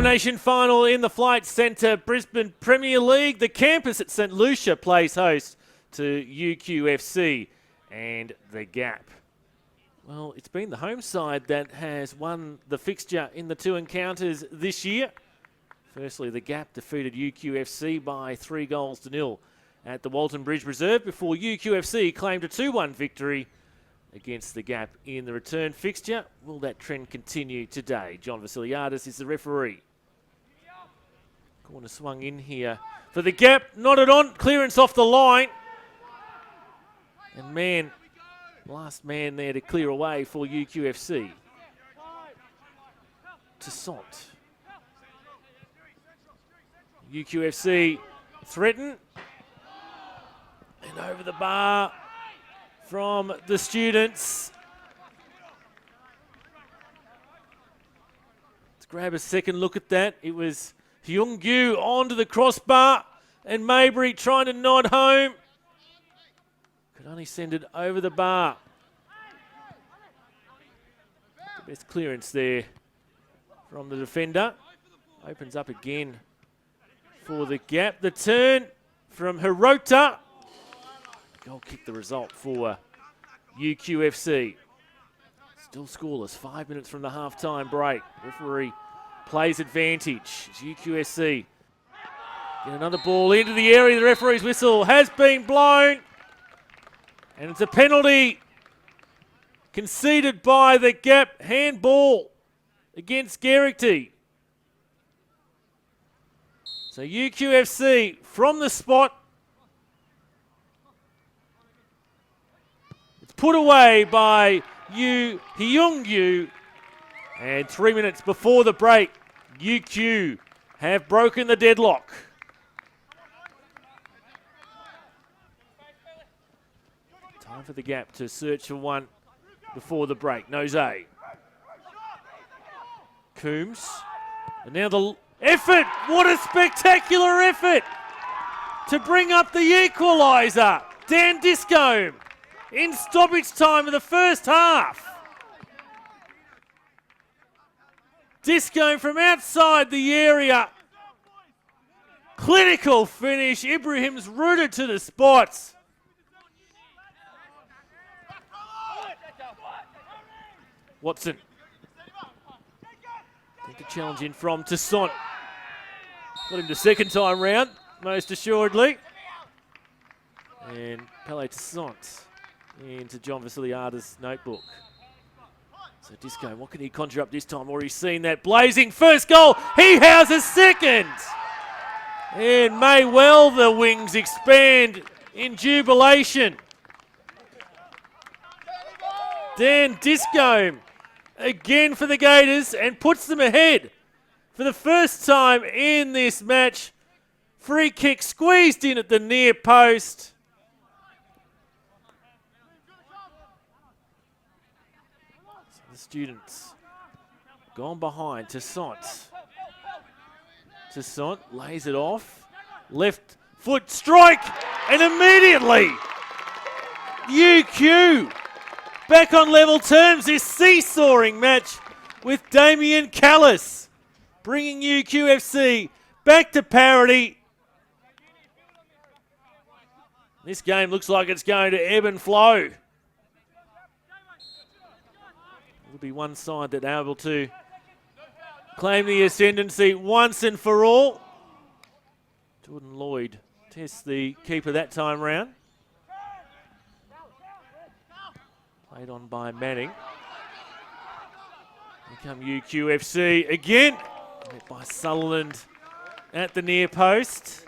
Elimination final in the Flight Centre Brisbane Premier League. The campus at St Lucia plays host to UQFC and the Gap. Well, it's been the home side that has won the fixture in the two encounters this year. Firstly, the Gap defeated UQFC by 3-0 at the Walton Bridge Reserve before UQFC claimed a 2-1 victory against the Gap in the return fixture. Will that trend continue today? John Vasiliadis is the referee. Corner swung in here for the Gap. Nodded on. Clearance off the line. And last man there to clear away for UQFC. Toussaint. UQFC threaten. And over the bar from the students. Let's grab a second look at that. It was Hyung-gyu onto the crossbar and Mabry trying to nod home. Could only send it over the bar. The best clearance there from the defender. Opens up again for the Gap. The turn from Hirota. Goal kick the result for UQFC. Still scoreless, 5 minutes from the half-time break. Referee plays advantage. It's UQFC. Get another ball into the area. The referee's whistle has been blown. And it's a penalty conceded by the Gap. Handball against Geraghty. So UQFC from the spot. Put away by Hyung-gyu. And 3 minutes before the break, UQ have broken the deadlock. Time for the Gap to search for one before the break. Nose. Coombs. And now the effort. What a spectacular effort to bring up the equaliser. Dan Discombe. In stoppage time of the first half. Disco from outside the area. Clinical finish. Ibrahim's rooted to the spots. Watson. Take a challenge in from Toussaint. Got him the second time round, most assuredly. And Pele Toussaint into John Vasiliadis' notebook. So Disco, what can he conjure up this time? Already seen that blazing first goal. He has a second. And may well the wings expand in jubilation. Dan Disco again for the Gators and puts them ahead for the first time in this match. Free kick squeezed in at the near post. Students gone behind. Toussaint lays it off. Left foot strike. And immediately UQ back on level terms. This seesawing match with Damien Callis bringing UQFC back to parity. This game looks like it's going to ebb and flow. Will be one side that are able to claim the ascendancy once and for all. Jordan Lloyd tests the keeper that time round. Played on by Manning. Here come UQFC again. Met by Sutherland at the near post.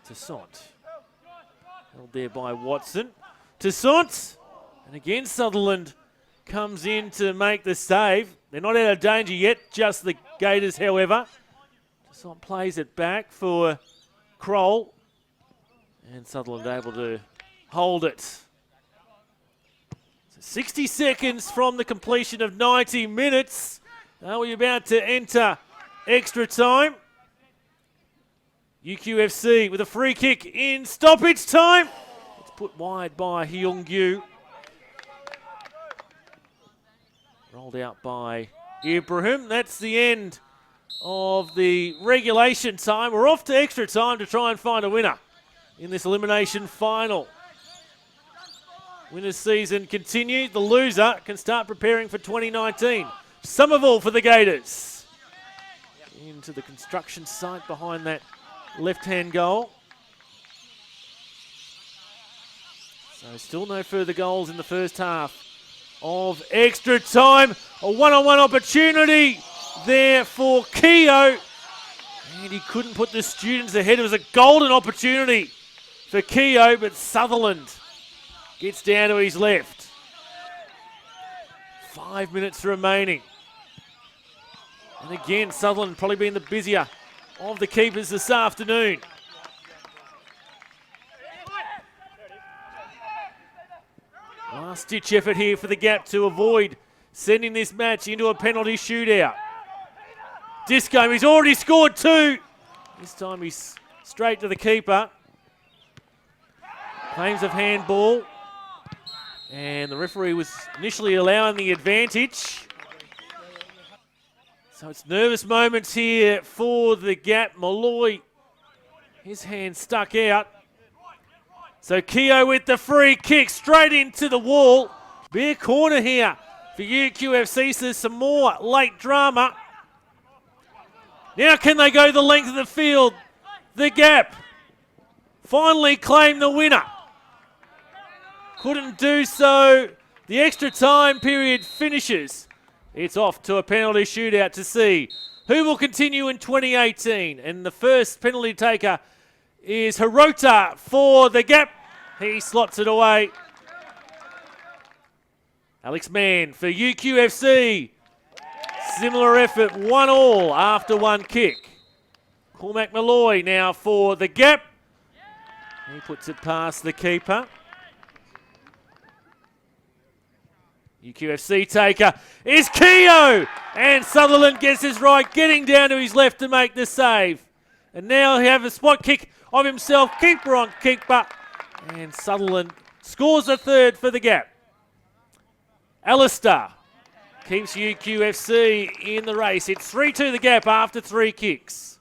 Toussaint. Held there by Watson. Toussaint. And again, Sutherland comes in to make the save. They're not out of danger yet, just the Gators, however. Toussaint plays it back for Kroll. And Sutherland able to hold it. So 60 seconds from the completion of 90 minutes. Are we about to enter extra time? UQFC with a free kick in stoppage time. It's put wide by Hyung-gyu. Rolled out by Ibrahim. That's the end of the regulation time. We're off to extra time to try and find a winner in this elimination final. Winners season continued. The loser can start preparing for 2019. Somerville for the Gators. Into the construction site behind that left-hand goal. So still no further goals in the first half of extra time. A one-on-one opportunity there for Keogh. And he couldn't put the students ahead. It was a golden opportunity for Keogh, but Sutherland gets down to his left. 5 minutes remaining. And again, Sutherland probably been the busier of the keepers this afternoon. Last-ditch effort here for the Gap to avoid sending this match into a penalty shootout. Disco, he's already scored 2. This time he's straight to the keeper. Claims of handball. And the referee was initially allowing the advantage. So it's nervous moments here for the Gap. Malloy, his hand stuck out. So Keogh with the free kick straight into the wall. Bare corner here for UQFC. So there's some more late drama. Now can they go the length of the field? The Gap finally claim the winner. Couldn't do so. The extra time period finishes. It's off to a penalty shootout to see who will continue in 2018. And the first penalty taker is Hirota for the Gap. He slots it away. Alex Mann for UQFC. Similar effort, 1-1 after one kick. Cormac Malloy now for the Gap. He puts it past the keeper. UQFC taker is Keogh. And Sutherland gets his right, getting down to his left to make the save. And now he have a spot kick of himself, keeper on keeper. And Sutherland scores a third for the Gap. Alistair keeps UQFC in the race. It's 3-2 the Gap after 3 kicks.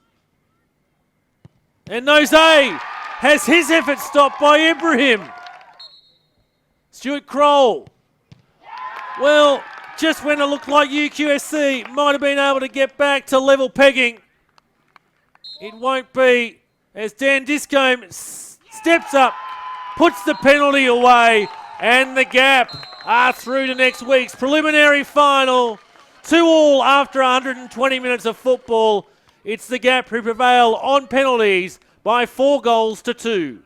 And Nose has his effort stopped by Ibrahim. Stuart Kroll. Well, just when it looked like UQFC might have been able to get back to level pegging, it won't be, as Dan Discombe steps up, puts the penalty away, and the Gap are through to next week's preliminary final. 2-2 after 120 minutes of football. It's the Gap who prevail on penalties by 4 goals to 2.